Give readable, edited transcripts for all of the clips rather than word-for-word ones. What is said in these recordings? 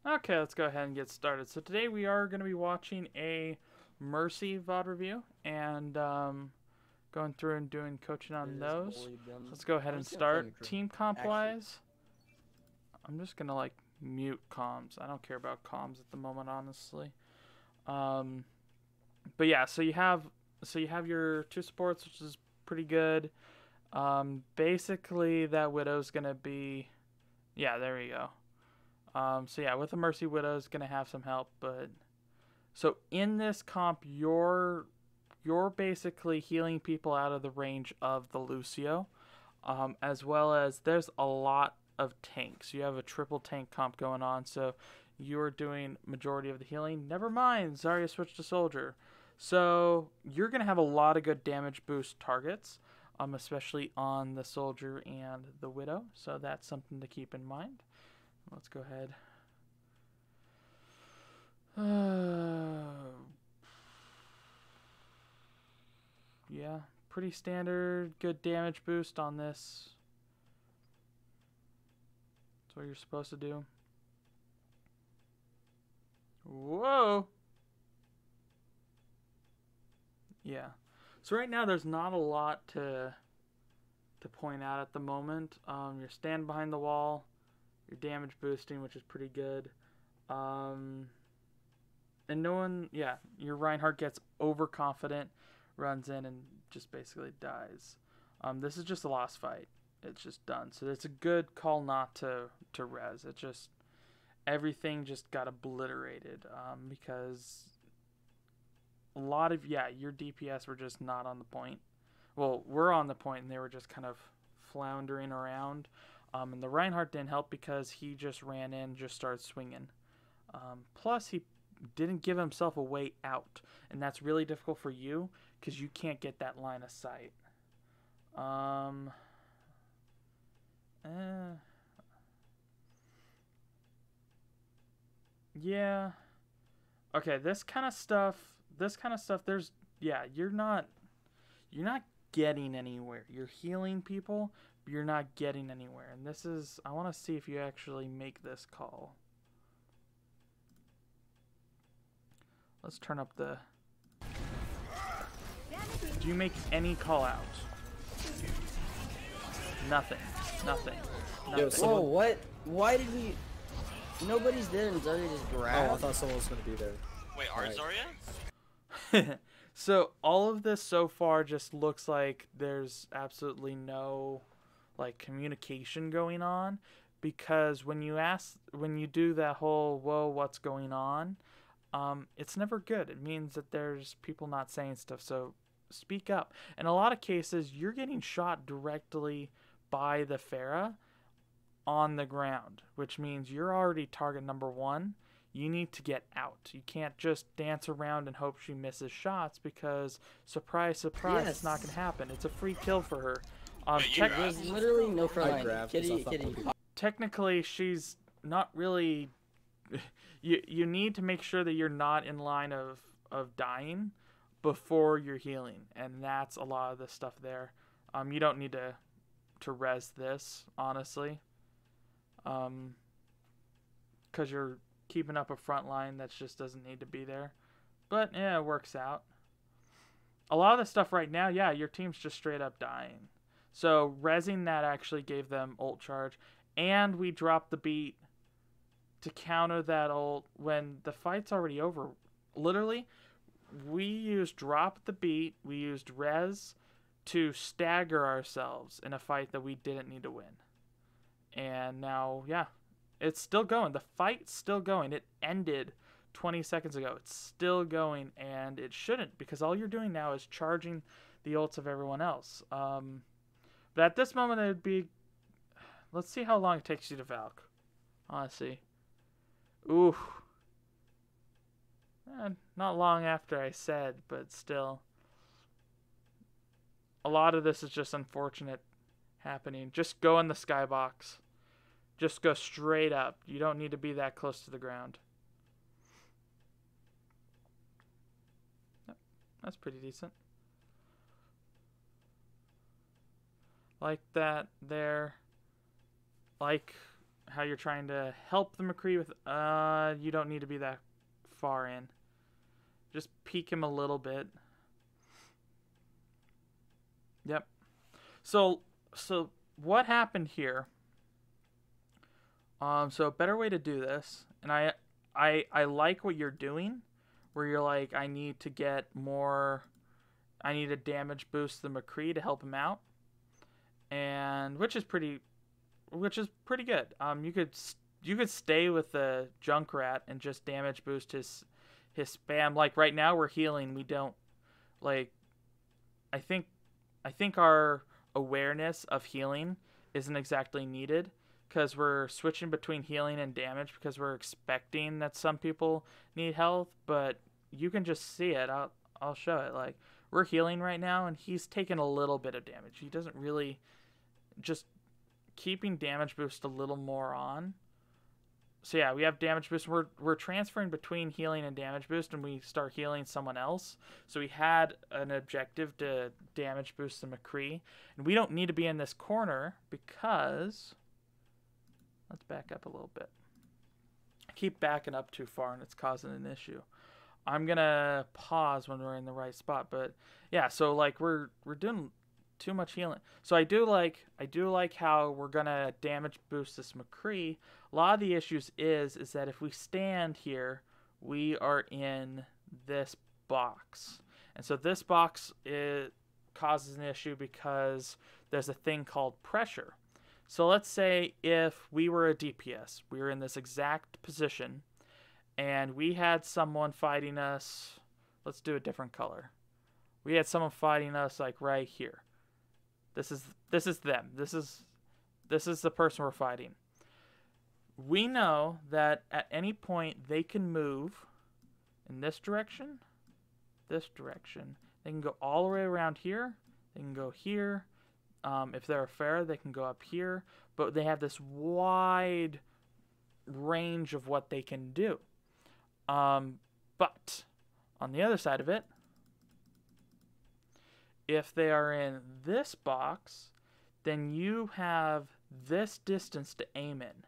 Okay, let's go ahead and get started. So today we are going to be watching a Mercy VOD review and going through and doing coaching on Just those. So bullied them. let's go ahead I'm and just gonna play start. neutral. Team comp Actually, wise, I'm just going to like mute comms. I don't care about comms at the moment, honestly. Um, but yeah, so you have your two supports, which is pretty good. Basically that Widow's going to be, yeah, there we go. So yeah, with the Mercy Widow's gonna have some help, but so in this comp, you're basically healing people out of the range of the Lucio, as well as there's a lot of tanks. You have a triple tank comp going on, so you're doing majority of the healing. Never mind, Zarya switched to soldier, so you're gonna have a lot of good damage boost targets, especially on the soldier and the widow. So that's something to keep in mind. Let's go ahead. Yeah, pretty standard. Good damage boost on this. That's what you're supposed to do. Whoa! Yeah. So right now there's not a lot to point out at the moment. You're stand behind the wall. You're damage boosting, which is pretty good. And no one, yeah, your Reinhardt gets overconfident, runs in, and just basically dies. This is just a lost fight. It's just done. So it's a good call not to res. It just everything just got obliterated because a lot of your DPS were just not on the point. Well, we're on the point, and they were just kind of floundering around. And the Reinhardt didn't help because he just ran in, just started swinging. Plus, he didn't give himself a way out, and that's really difficult for you because you can't get that line of sight. Eh, yeah. Okay, this kind of stuff. This kind of stuff. There's you're not getting anywhere. You're healing people, but you're not getting anywhere. And this is I want to see if you actually make this call. Let's turn up the. Do you make any call out? Nothing. Nothing. Yo, Nothing. whoa, what? Why did we? Nobody's there and Zarya just Oh, I grabbed. thought someone was gonna be there. Wait, are Right. Zarya? So all of this so far just looks like there's absolutely no like communication going on, because when you do that whole whoa what's going on, it's never good. It means that there's people not saying stuff. So speak up. In a lot of cases, you're getting shot directly by the Pharah on the ground, which means you're already target number one. You need to get out. You can't just dance around and hope she misses shots, because surprise, surprise, it's not gonna happen. It's a free kill for her. Wait, you There's literally no front I line. grabbed 'cause I Kitty, thought kitty. maybe- technically she's not really. You need to make sure that you're not in line of dying before you're healing, and that's a lot of the stuff there. You don't need to res this, honestly, because you're keeping up a front line that just doesn't need to be there. But yeah, it works out. A lot of the stuff right now, yeah, your team's just straight up dying. So resing that actually gave them ult charge, and we dropped the beat to counter that ult when the fight's already over. Literally, we used drop the beat, we used res to stagger ourselves in a fight that we didn't need to win. And now, yeah, it's still going. The fight's still going. It ended 20 seconds ago. It's still going, and it shouldn't, because all you're doing now is charging the ults of everyone else. But at this moment, it would be. Let's see how long it takes you to Valk. Honestly. Ooh. Not long after I said, but still. A lot of this is just unfortunate happening. Just go in the skybox. Just go straight up. You don't need to be that close to the ground. Yep, that's pretty decent. Like that there. Like how you're trying to help the McCree with. You don't need to be that far in. Just peek him a little bit. Yep. So what happened here? So a better way to do this, and I like what you're doing, where you're like, I need to get more. I need a damage boost to the McCree to help him out, and which is pretty good. You could stay with the Junkrat and just damage boost his spam. Like right now we're healing. We don't like. I think our awareness of healing isn't exactly needed because we're switching between healing and damage because we're expecting that some people need health, but you can just see it. I'll show it. Like we're healing right now and he's taking a little bit of damage. He doesn't really just keeping damage boost a little more on. So yeah, we have damage boost. We're transferring between healing and damage boost, and we start healing someone else. So we had an objective to damage boost the McCree, and we don't need to be in this corner because let's back up a little bit. I keep backing up too far, and it's causing an issue. I'm gonna pause when we're in the right spot, but yeah. So like we're doing too much healing. So I do like how we're gonna damage boost this McCree. A lot of the issues is that if we stand here, we are in this box, and so this box causes an issue because there's a thing called pressure. So let's say if we were a DPS, we were in this exact position, and we had someone fighting us. Let's do a different color. We had someone fighting us like right here. This is them. This is the person we're fighting. We know that at any point they can move in this direction. They can go all the way around here. They can go here. If they're a Pharah, they can go up here. But they have this wide range of what they can do. But on the other side of it, if they are in this box, then you have this distance to aim in.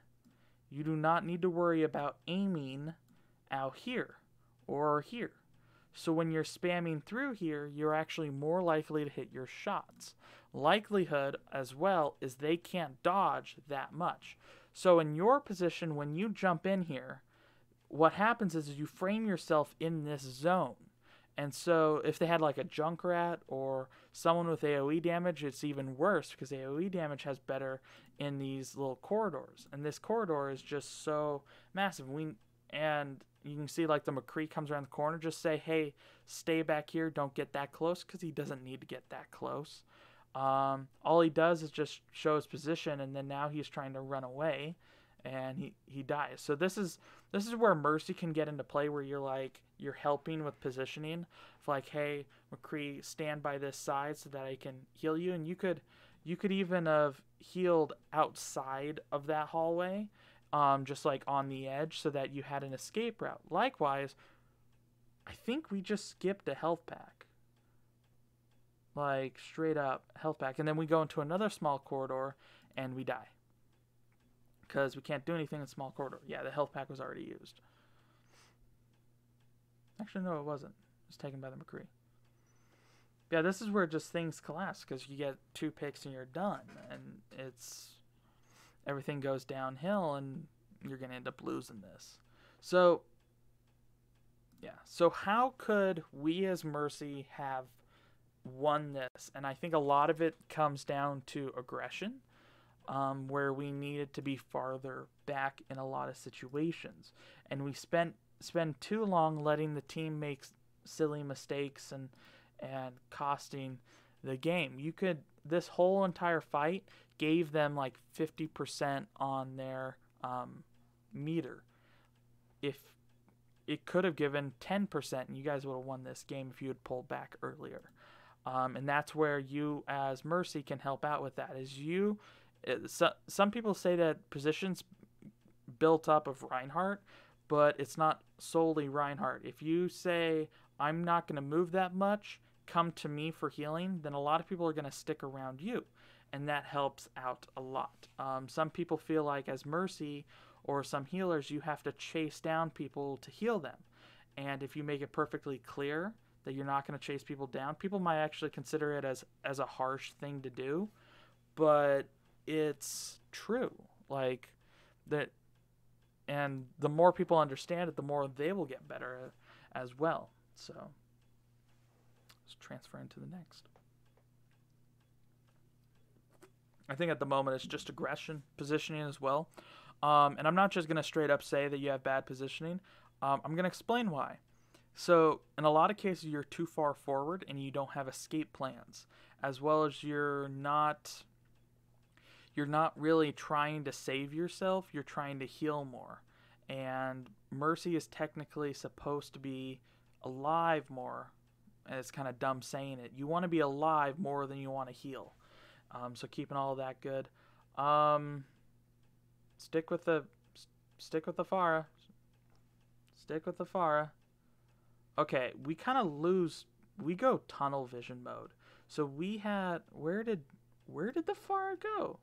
You do not need to worry about aiming out here or here. So when you're spamming through here, you're actually more likely to hit your shots. Likelihood as well is they can't dodge that much. So in your position, when you jump in here, what happens is you frame yourself in this zone. And so if they had like a Junkrat or someone with AoE damage, it's even worse because AoE damage has better in these little corridors. And this corridor is just so massive. And you can see like the McCree comes around the corner. Just say, hey, stay back here. Don't get that close because he doesn't need to get that close. All he does is just show his position, and then now he's trying to run away. And he dies. So this is where Mercy can get into play, where you're helping with positioning. It's like, hey, McCree, stand by this side so that I can heal you. And you could even have healed outside of that hallway, just like on the edge, so that you had an escape route. Likewise, I think we just skipped a health pack. Like straight up health pack, and then we go into another small corridor and we die. Because we can't do anything in small corridor. Yeah, the health pack was already used. Actually, no, it wasn't. It was taken by the McCree. Yeah, this is where just things collapse, because you get 2 picks and you're done. And everything goes downhill, and you're going to end up losing this. So, yeah. So how could we as Mercy have won this? And I think a lot of it comes down to aggression. Where we needed to be farther back in a lot of situations, and we spend too long letting the team make silly mistakes and costing the game. This whole entire fight gave them like 50% on their meter. If it could have given 10%, and you guys would have won this game if you had pulled back earlier. And that's where you as Mercy can help out with that. Some people say that position's built up of Reinhardt, but it's not solely Reinhardt. If you say, I'm not going to move that much, come to me for healing, then a lot of people are going to stick around you. and that helps out a lot. Some people feel like as Mercy or some healers, you have to chase down people to heal them. And if you make it perfectly clear that you're not going to chase people down, people might actually consider it as a harsh thing to do, but it's true. Like that, and the more people understand it, the more they will get better as well. So let's transfer into the next. I think at the moment it's just aggression positioning as well. And I'm not just going to straight up say that you have bad positioning. I'm going to explain why. So in a lot of cases, you're too far forward and you don't have escape plans, as well as you're not really trying to save yourself. You're trying to heal more. And Mercy is technically supposed to be alive more. And it's kind of dumb saying it. You want to be alive more than you want to heal. So keeping all of that good. Stick with the Pharah. Stick with the Pharah. Okay, we kind of lose. We go tunnel vision mode. So we had where did the Pharah go?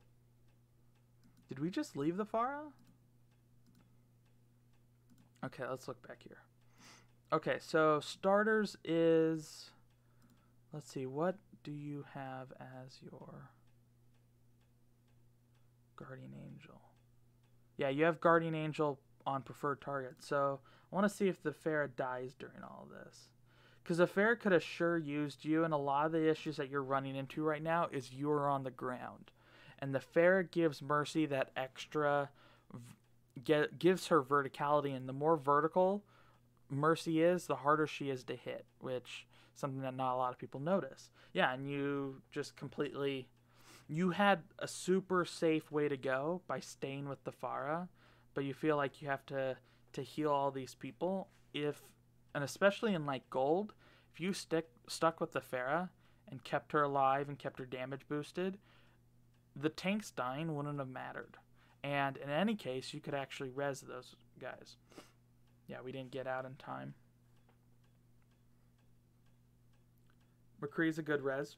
Did we just leave the Pharah? Okay, let's look back here. Okay, so starters is, let's see, what do you have as your Guardian Angel? Yeah, you have Guardian Angel on preferred target. So I want to see if the Pharah dies during all of this. Because the Pharah could have sure used you, and a lot of the issues that you're running into right now is you're on the ground. And the Pharah gives Mercy that extra, gives her verticality, and the more vertical Mercy is, the harder she is to hit, which is something that not a lot of people notice. Yeah, and you just completely, you had a super safe way to go by staying with the Pharah, but you feel like you have to heal all these people. And especially in like gold, if you stuck with the Pharah and kept her alive and kept her damage boosted, the tanks dying wouldn't have mattered. And in any case, you could actually res those guys. Yeah, we didn't get out in time. McCree's a good res.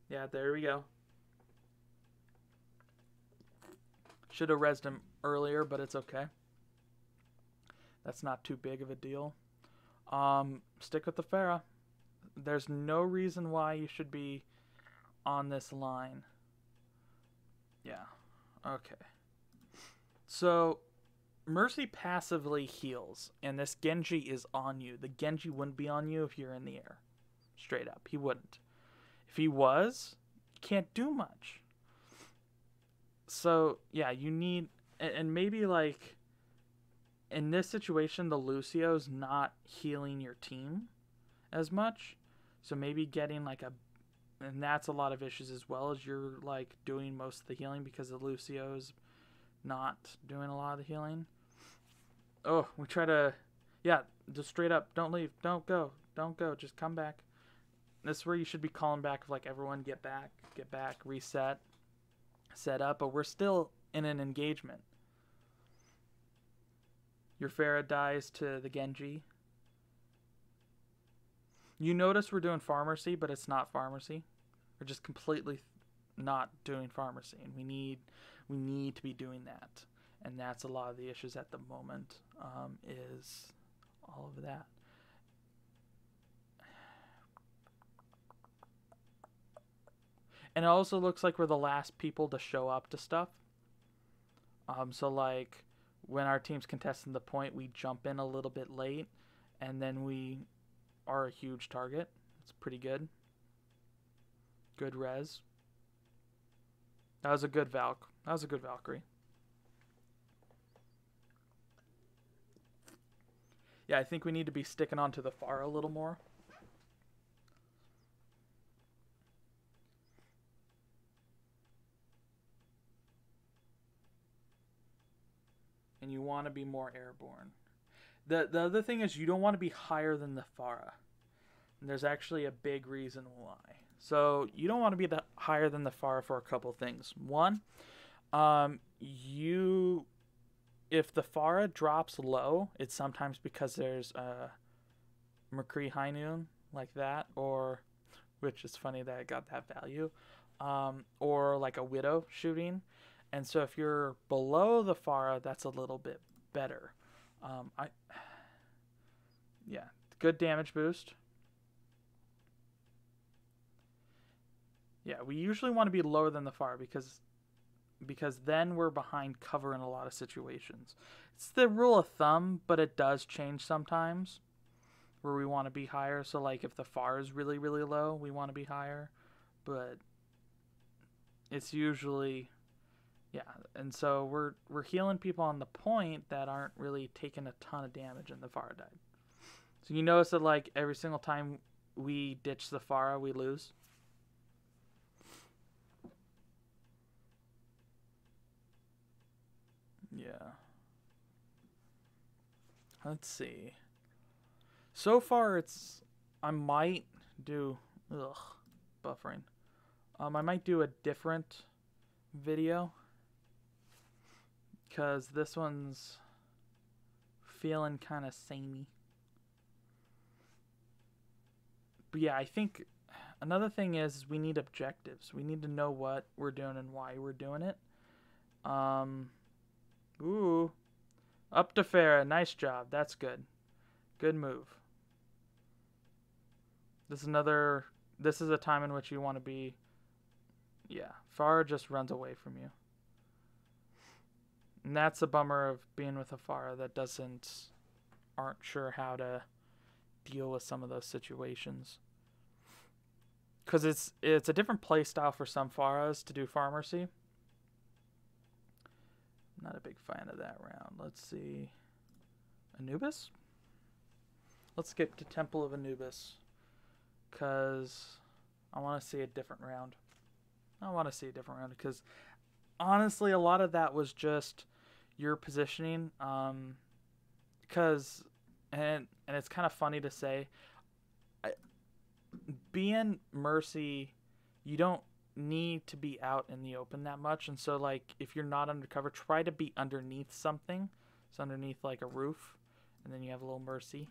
Yeah, there we go. Should have resed him earlier, but it's okay. That's not too big of a deal. Stick with the Pharah. There's no reason why you should be on this line. Yeah. Okay. So Mercy passively heals, and this Genji is on you. The Genji wouldn't be on you if you're in the air. Straight up, he wouldn't. If he was, you can't do much. So yeah, you need, and maybe like in this situation, the Lucio's not healing your team as much. So maybe getting like and that's a lot of issues as well, as you're like doing most of the healing because the Lucio's not doing a lot of the healing. Oh, we try to, yeah, just straight up, don't leave, don't go, just come back. This is where you should be calling back, like, everyone get back, reset, set up, but we're still in an engagement. Your Pharah dies to the Genji. You notice we're doing pharmacy, but it's not pharmacy. We're just completely not doing pharmacy, and we need to be doing that. And that's a lot of the issues at the moment, is all of that. And it also looks like we're the last people to show up to stuff. So like when our team's contesting the point, we jump in a little bit late, and then we are a huge target. It's pretty good. Good res. That was a good Valkyrie. Yeah, I think we need to be sticking onto the Pharah a little more. And you want to be more airborne. The other thing is you don't want to be higher than the Pharah. And there's actually a big reason why. So you don't want to be higher than the Pharah for a couple things. One, if the Pharah drops low, it's sometimes because there's a McCree High Noon like that, or, which is funny that I got that value. or like a Widow shooting. And so if you're below the Pharah, that's a little bit better. Yeah, good damage boost. Yeah, we usually want to be lower than the Pharah because then we're behind cover in a lot of situations. It's the rule of thumb, but it does change sometimes where we want to be higher. So like if the Pharah is really, really low, we want to be higher. But it's usually, yeah. And so we're healing people on the point that aren't really taking a ton of damage and the Pharah died. So you notice that like every single time we ditch the Pharah, we lose. Yeah. Let's see. So far, I might do. Buffering. I might do a different video because this one's feeling kind of samey. But yeah, I think another thing is we need objectives. We need to know what we're doing and why we're doing it. Ooh. Up to Farah. Nice job. That's good. Good move. This is a time in which you want to be. Yeah. Farah just runs away from you. And that's a bummer of being with a Farah that aren't sure how to deal with some of those situations. Because it's a different play style for some Pharahs to do Pharmacy. Not a big fan of that round. Let's see. Anubis? Let's skip to Temple of Anubis. Because I want to see a different round. Because honestly, a lot of that was just your positioning. Because, and it's kind of funny to say, being Mercy, you don't need to be out in the open that much, and so like if you're not undercover, try to be underneath something. So underneath like a roof, and then you have a little Mercy,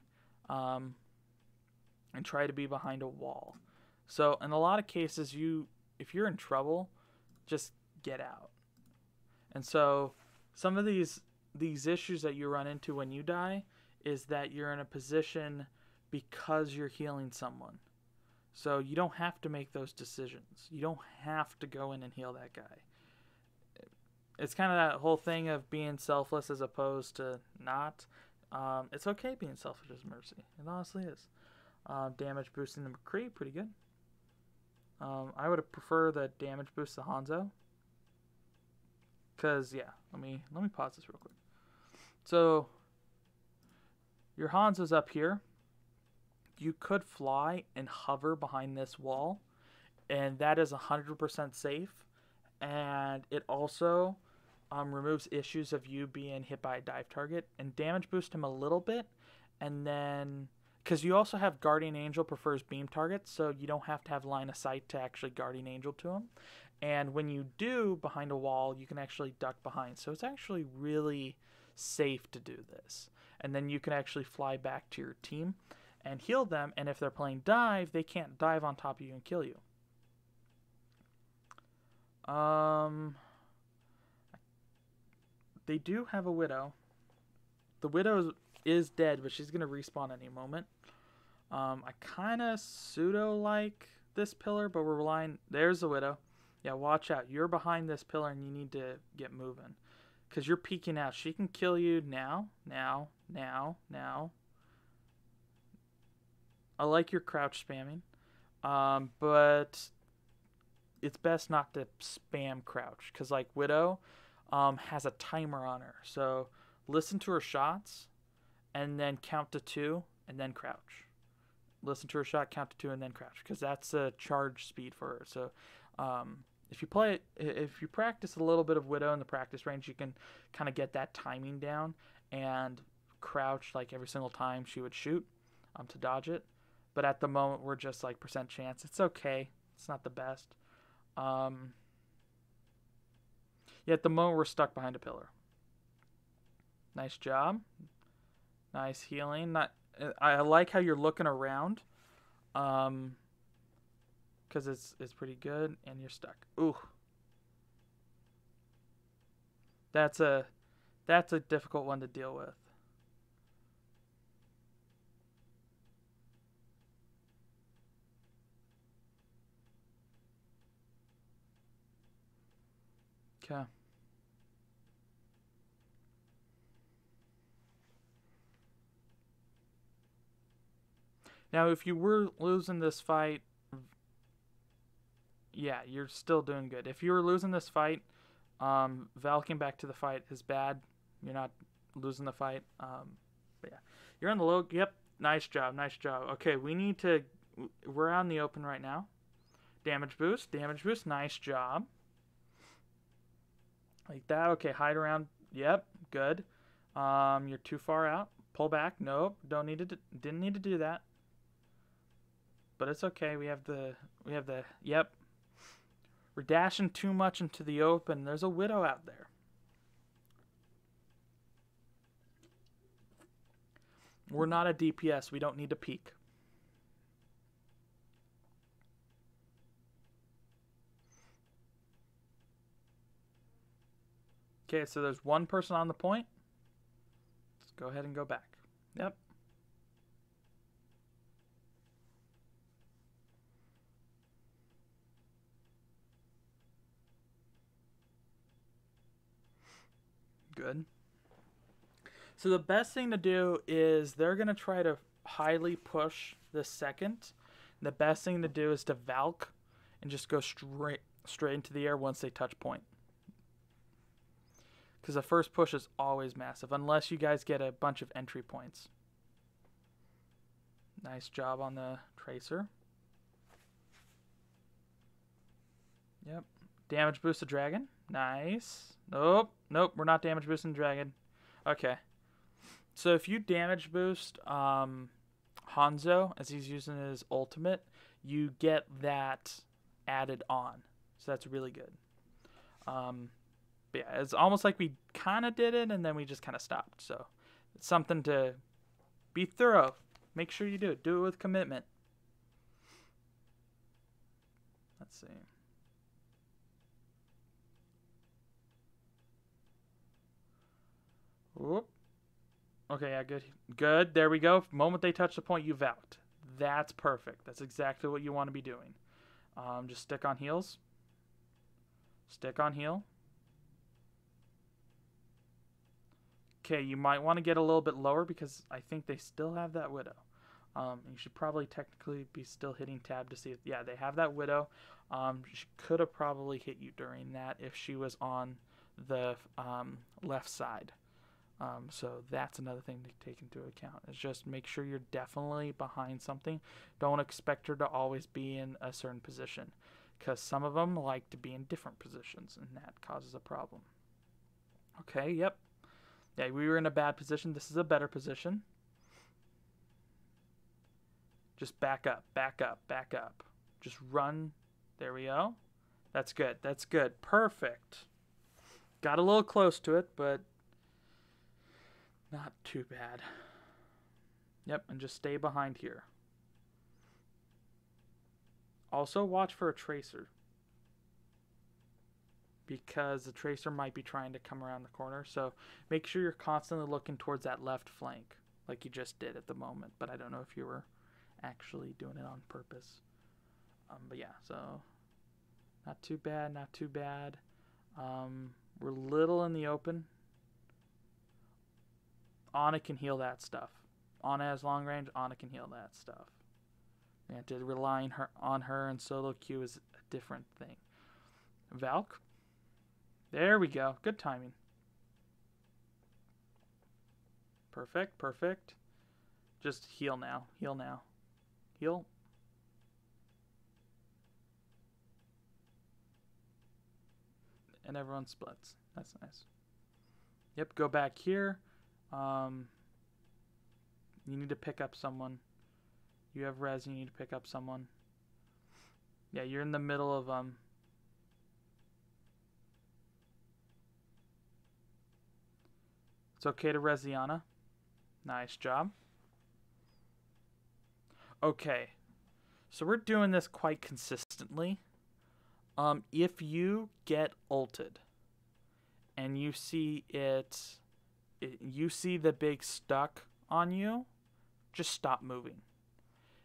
and try to be behind a wall. So in a lot of cases, if you're in trouble, just get out. And so some of these issues that you run into when you die is that you're in a position because you're healing someone. So you don't have to make those decisions. You don't have to go in and heal that guy. It's kind of that whole thing of being selfless as opposed to not. It's okay being selfish as Mercy. It honestly is. Damage boosting the McCree, pretty good. I would prefer the damage boost to Hanzo. Because, yeah, let me pause this real quick. So, your Hanzo's up here. You could fly and hover behind this wall, and that is 100% safe. And it also removes issues of you being hit by a dive target, and damage boost him a little bit. And then, because you also have Guardian Angel prefers beam targets, so you don't have to have line of sight to actually Guardian Angel to him. And when you do behind a wall, you can actually duck behind. So it's actually really safe to do this. And then you can actually fly back to your team and heal them, and if they're playing dive, they can't dive on top of you and kill you. They do have a Widow. The Widow is dead, but she's going to respawn any moment. I kind of pseudo-like this pillar, but we're relying... There's the Widow. Yeah, watch out. You're behind this pillar, and you need to get moving. Because you're peeking out. She can kill you now. I like your crouch spamming, but it's best not to spam crouch because like Widow has a timer on her. So listen to her shots and then count to 2 and then crouch. Listen to her shot, count to 2 and then crouch because that's a charge speed for her. So if you practice a little bit of Widow in the practice range, you can kind of get that timing down and crouch like every single time she would shoot to dodge it. But at the moment, we're just like percent chance. It's okay. It's not the best. Yeah, at the moment, we're stuck behind a pillar. Nice job. Nice healing. I like how you're looking around. because it's pretty good, and you're stuck. Ooh. That's a difficult one to deal with. Okay. Now, if you were losing this fight, yeah, you're still doing good. If you were losing this fight, Valking back to the fight is bad. You're not losing the fight. But yeah, you're on the low. Yep, nice job, nice job. Okay, we're out in the open right now. Damage boost, nice job. Like that. Okay, hide around. Yep, good. You're too far out. Pull back. Nope, didn't need to do that. But it's okay. We have the. Yep. We're dashing too much into the open. There's a widow out there. We're not a DPS. We don't need to peek. Okay, so there's one person on the point. Let's go ahead and go back. Yep. Good. So the best thing to do is they're going to try to highly push the second. The best thing to do is to Valk and just go straight into the air once they touch point. Because the first push is always massive, unless you guys get a bunch of entry points. Nice job on the Tracer. Yep. Damage boost the dragon. Nice. Nope, we're not damage boosting dragon. Okay. So if you damage boost Hanzo as he's using his ultimate, you get that added on. So that's really good. But yeah, it's almost like we kind of did it and then we just kind of stopped. So it's something to be thorough. Make sure you do it. Do it with commitment. Let's see. Whoop. Okay, yeah, good. Good. There we go. Moment they touch the point, you Valked. That's perfect. That's exactly what you want to be doing. Just stick on heals. Stick on heal. Okay, you might want to get a little bit lower because I think they still have that Widow. You should probably technically be still hitting tab to see if... Yeah, they have that Widow. She could have probably hit you during that if she was on the left side. So that's another thing to take into account, is just make sure you're definitely behind something. Don't expect her to always be in a certain position, because some of them like to be in different positions, and that causes a problem. Okay, yep. Yeah, we were in a bad position. This is a better position. Just back up, back up, back up. Just run. There we go. That's good. That's good. Perfect. Got a little close to it, but not too bad. Yep, and just stay behind here. Also watch for a Tracer, because the Tracer might be trying to come around the corner. So make sure you're constantly looking towards that left flank like you just did at the moment. But I don't know if you were actually doing it on purpose. But yeah, so not too bad, not too bad. We're little in the open. Ana can heal that stuff. Ana has long range. Ana can heal that stuff. We have to rely on her, and solo queue is a different thing. Valk. There we go. Good timing. Perfect, perfect. Just heal now. Heal now. Heal. And everyone splits. That's nice. Yep, go back here. You need to pick up someone. You have res, you need to pick up someone. Yeah, you're in the middle of It's okay to res Ana. Nice job. Okay. So we're doing this quite consistently. If you get ulted and you see you see the big stuck on you, just stop moving.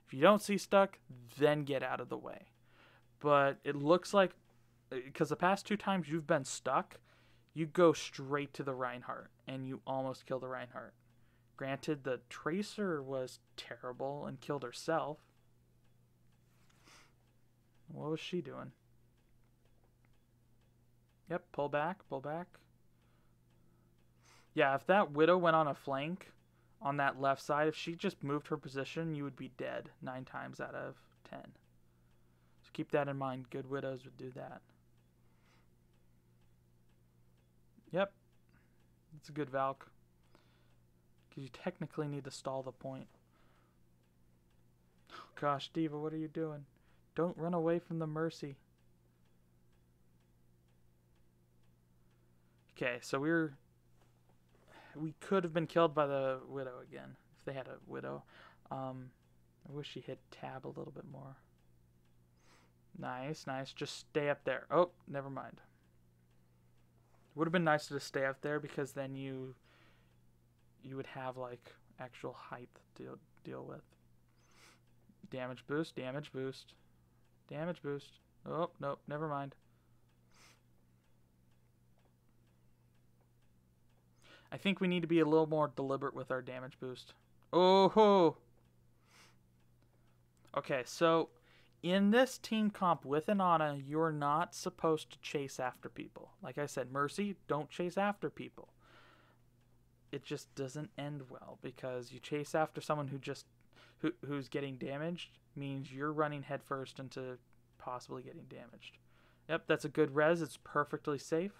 If you don't see stuck, then get out of the way. But it looks like, because the past 2 times you've been stuck, you go straight to the Reinhardt, and you almost kill the Reinhardt. Granted, the Tracer was terrible and killed herself. What was she doing? Yep, pull back, pull back. Yeah, if that Widow went on a flank on that left side, if she just moved her position, you would be dead 9 times out of 10. So keep that in mind. Good Widows would do that. Yep. It's a good Valk. Because you technically need to stall the point. Oh, gosh, D.Va, what are you doing? Don't run away from the Mercy. Okay, so we could have been killed by the Widow again if they had a Widow. I wish she hit tab a little bit more. Nice, nice. Just stay up there. Oh, never mind. Would have been nicer to stay up there because then you would have like actual height to deal with. Damage boost, damage boost, damage boost. Oh, nope, never mind. I think we need to be a little more deliberate with our damage boost. Oh ho! Okay, so in this team comp with an Ana, you're not supposed to chase after people. Like I said, Mercy, don't chase after people. It just doesn't end well because you chase after someone who's getting damaged means you're running headfirst into possibly getting damaged. Yep, that's a good res. It's perfectly safe.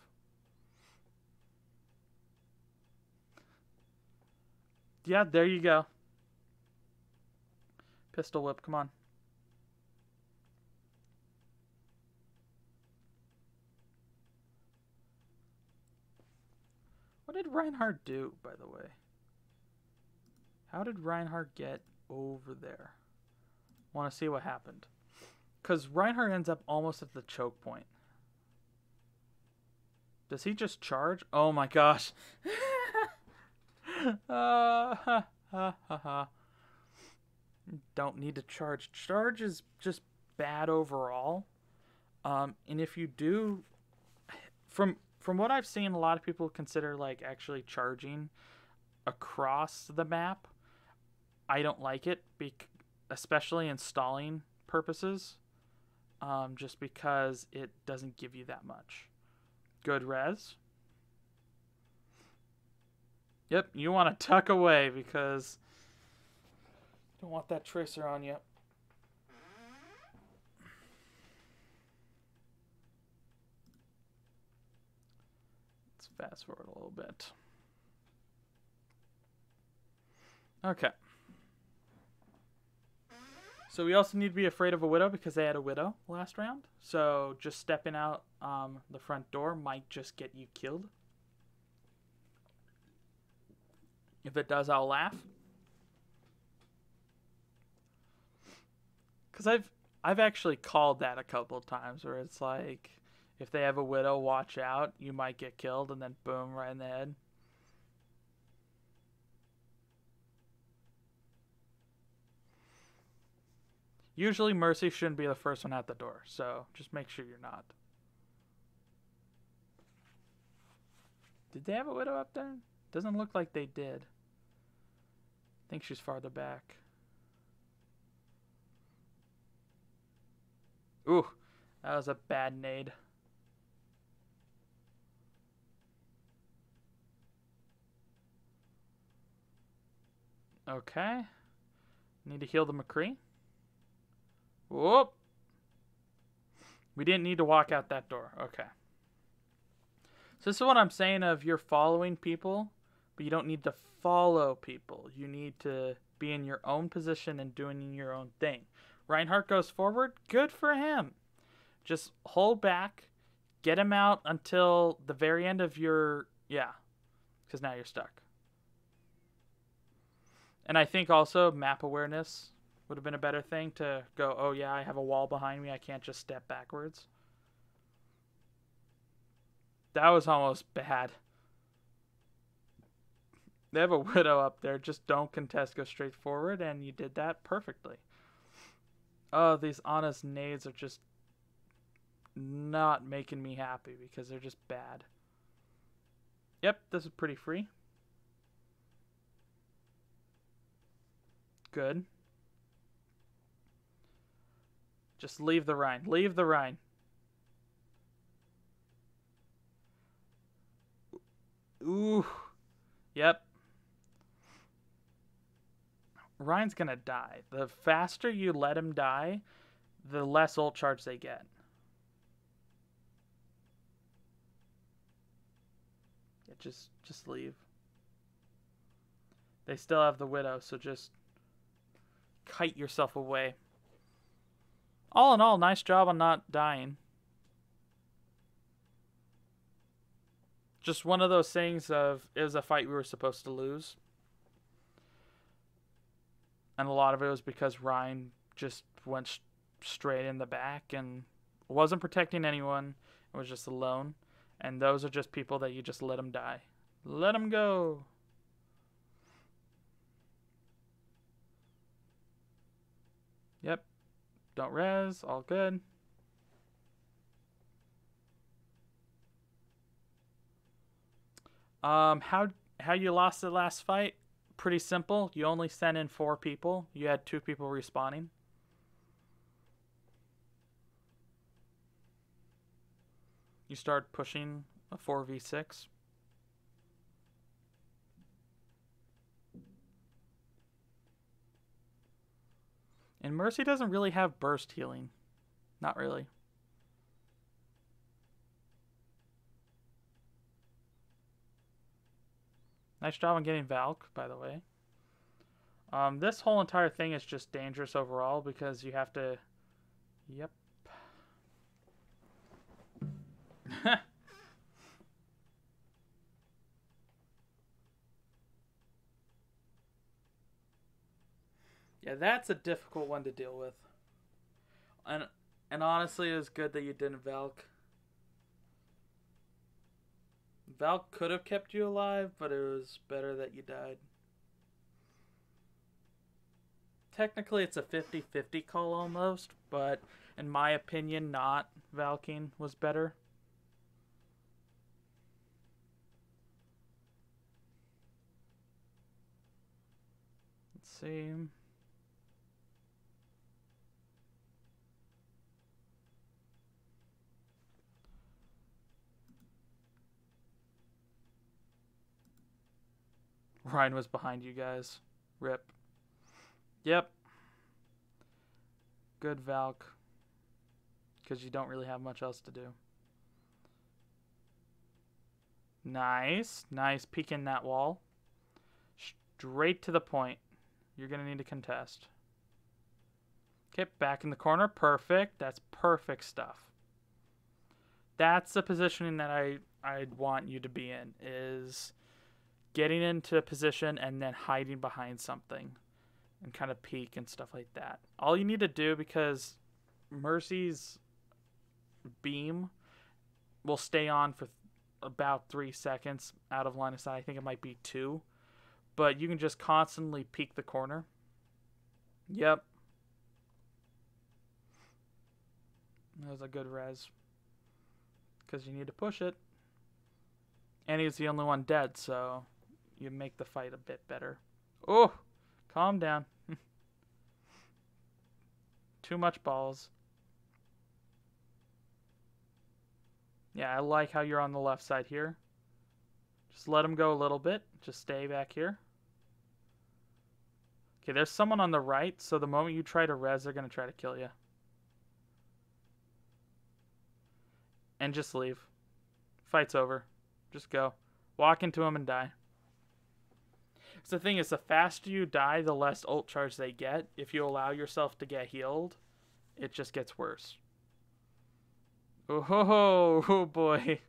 Yeah, there you go. Pistol whip, come on. What did Reinhardt do, by the way? How did Reinhardt get over there? Want to see what happened. Because Reinhardt ends up almost at the choke point. Does he just charge? Oh my gosh. Don't need to charge. Charge is just bad overall. And if you do, from what I've seen, a lot of people consider like actually charging across the map. I don't like it, especially in stalling purposes, just because it doesn't give you that much. Good res. Yep, you want to tuck away because you don't want that Tracer on you. Let's fast forward a little bit. Okay. So we also need to be afraid of a Widow because they had a Widow last round. So just stepping out the front door might just get you killed. If it does, I'll laugh. Because I've actually called that a couple of times where it's like, if they have a Widow, watch out. You might get killed, and then boom, right in the head. Usually Mercy shouldn't be the first one out the door, so just make sure you're not. Did they have a Widow up there? Doesn't look like they did. I think she's farther back. Ooh, that was a bad nade. Okay. Need to heal the McCree. Whoop. We didn't need to walk out that door. Okay. So this is what I'm saying of you're following people, but you don't need to follow people. You need to be in your own position and doing your own thing. Reinhardt goes forward. Good for him. Just hold back. Get him out until the very end of your... Yeah. Because now you're stuck. And I think also map awareness Would have been a better thing to go, oh yeah, I have a wall behind me. I can't just step backwards. That was almost bad. They have a Widow up there. Just don't contest. Go straight forward. And you did that perfectly. Oh, these honest nades are just not making me happy because they're just bad. Yep, this is pretty free. Good. Just leave the Rhine. Leave the Rhine. Ooh. Yep. Rhine's gonna die. The faster you let him die, the less ult charge they get. Yeah, just leave. They still have the Widow, so just kite yourself away. All in all, nice job on not dying. Just one of those things of, it was a fight we were supposed to lose. And a lot of it was because Ryan just went straight in the back and wasn't protecting anyone. It was just alone. And those are just people that you just let them die. Let them go. Yep. Don't res. All good. How you lost the last fight? Pretty simple. You only sent in 4 people. You had 2 people respawning. You start pushing a 4v6. And Mercy doesn't really have burst healing. Not really. Nice job on getting Valk, by the way. This whole entire thing is just dangerous overall because you have to... Yep. Yeah, that's a difficult one to deal with. And honestly, it was good that you didn't Valk. Valk could have kept you alive, but it was better that you died. Technically, it's a 50-50 call almost, but in my opinion, not Valking was better. Let's see. Ryan was behind you guys. Rip. Yep. Good Valk. Because you don't really have much else to do. Nice. Nice. Peeking that wall. Straight to the point. You're going to need to contest. Okay, back in the corner. Perfect. That's perfect stuff. That's the positioning that I'd want you to be in. Is getting into a position and then hiding behind something. And kind of peek and stuff like that. All you need to do, because Mercy's beam will stay on for about 3 seconds out of line of sight. I think it might be 2. But you can just constantly peek the corner. Yep. That was a good res. Because you need to push it. And he's the only one dead, so you make the fight a bit better. Oh! Calm down. Too much balls. Yeah, I like how you're on the left side here. Just let him go a little bit. Just stay back here. Okay, there's someone on the right, so the moment you try to res, they're going to try to kill you. And just leave. Fight's over. Just go. Walk into him and die. So the thing is, the faster you die, the less ult charge they get. If you allow yourself to get healed, it just gets worse. Oh boy.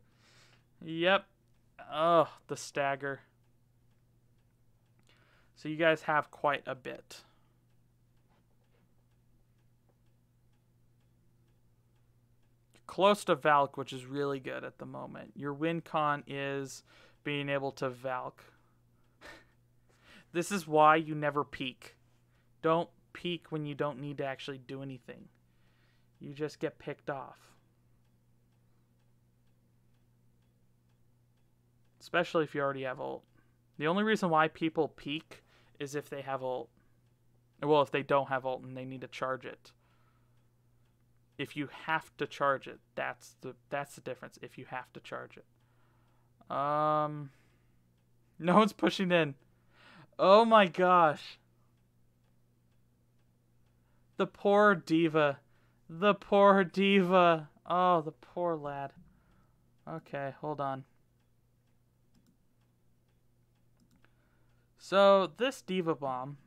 Yep. Oh, the stagger. So you guys have quite a bit. close to Valk, which is really good at the moment. Your win con is being able to Valk. This is why you never peek. Don't peek when you don't need to actually do anything. You just get picked off. Especially if you already have ult. The only reason why people peek is if they have ult. Well, if they don't have ult and they need to charge it. If you have to charge it, that's the difference. If you have to charge it. No one's pushing in. Oh my gosh. The poor diva. The poor diva. Oh, the poor lad. Okay, hold on. So, this diva bomb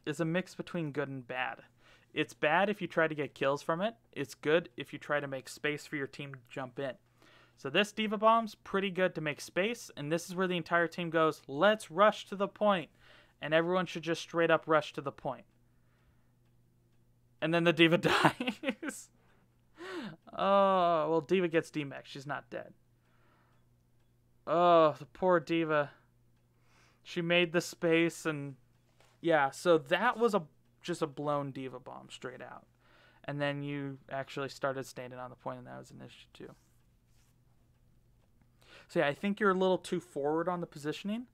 is a mix between good and bad. It's bad if you try to get kills from it. It's good if you try to make space for your team to jump in. So this diva bomb's pretty good to make space, and this is where the entire team goes, let's rush to the point. And everyone should just straight up rush to the point. And then the diva dies. Oh, well, diva gets demech. She's not dead. Oh, the poor diva. She made the space, and yeah, so that was just a blown diva bomb straight out. And then you actually started standing on the point, and that was an issue too. So yeah, I think you're a little too forward on the positioning,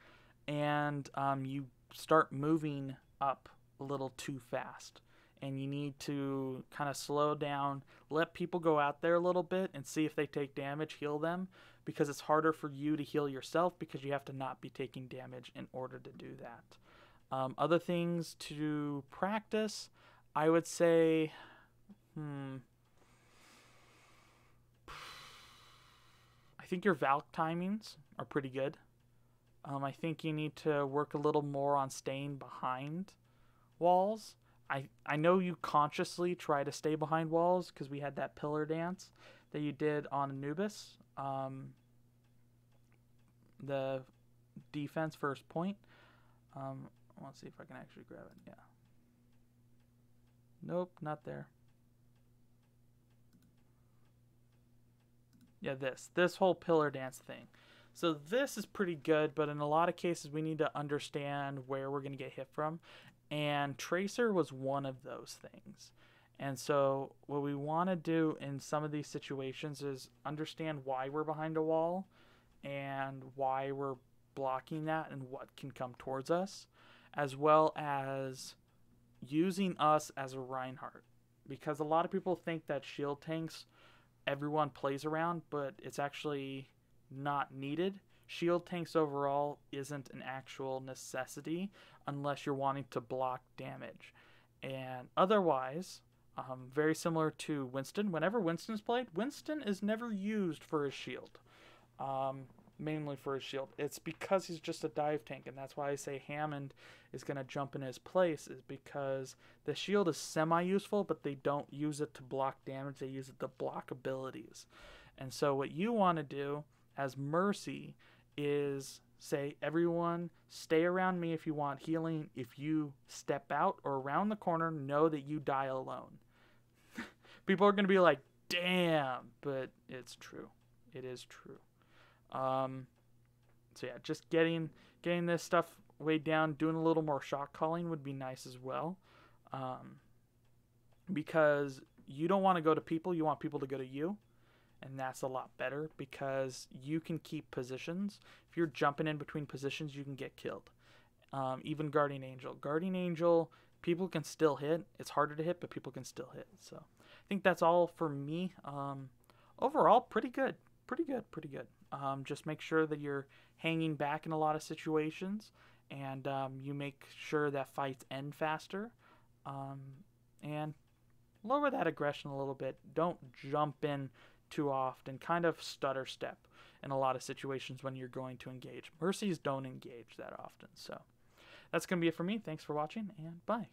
and you start moving up a little too fast. And you need to kind of slow down, let people go out there a little bit and see if they take damage, heal them, because it's harder for you to heal yourself because you have to not be taking damage in order to do that. Other things to practice, I would say, I think your Valk timings are pretty good. I think you need to work a little more on staying behind walls. I know you consciously try to stay behind walls because we had that pillar dance that you did on Anubis. The defense first point. Let's see if I can actually grab it. Yeah. Nope, not there. Yeah, this whole pillar dance thing. So this is pretty good, but in a lot of cases we need to understand where we're going to get hit from. And Tracer was one of those things. And so what we want to do in some of these situations is understand why we're behind a wall and why we're blocking that and what can come towards us, as well as using us as a Reinhardt. Because a lot of people think that shield tanks everyone plays around, but it's actually not needed. Shield tanks overall isn't an actual necessity unless you're wanting to block damage. And otherwise, very similar to Winston, whenever Winston's played, Winston is never used for his shield. Mainly for his shield. It's because he's just a dive tank, and that's why I say Hammond is going to jump in his place, is because the shield is semi-useful, but they don't use it to block damage, they use it to block abilities. And so what you want to do as Mercy is say, everyone stay around me if you want healing. If you step out or around the corner, know that you die alone. People are going to be like, damn, but it's true. It is true. So yeah, just getting this stuff way down, doing a little more shot calling would be nice as well. Because you don't want to go to people, you want people to go to you. And that's a lot better because you can keep positions. If you're jumping in between positions, you can get killed. Even Guardian Angel. Guardian Angel, people can still hit. It's harder to hit, but people can still hit. So I think that's all for me. Overall, pretty good. Pretty good. Just make sure that you're hanging back in a lot of situations. And you make sure that fights end faster. And lower that aggression a little bit. Don't jump in too often, kind of stutter step in a lot of situations when you're going to engage. Mercies don't engage that often. So that's going to be it for me. Thanks for watching, and bye.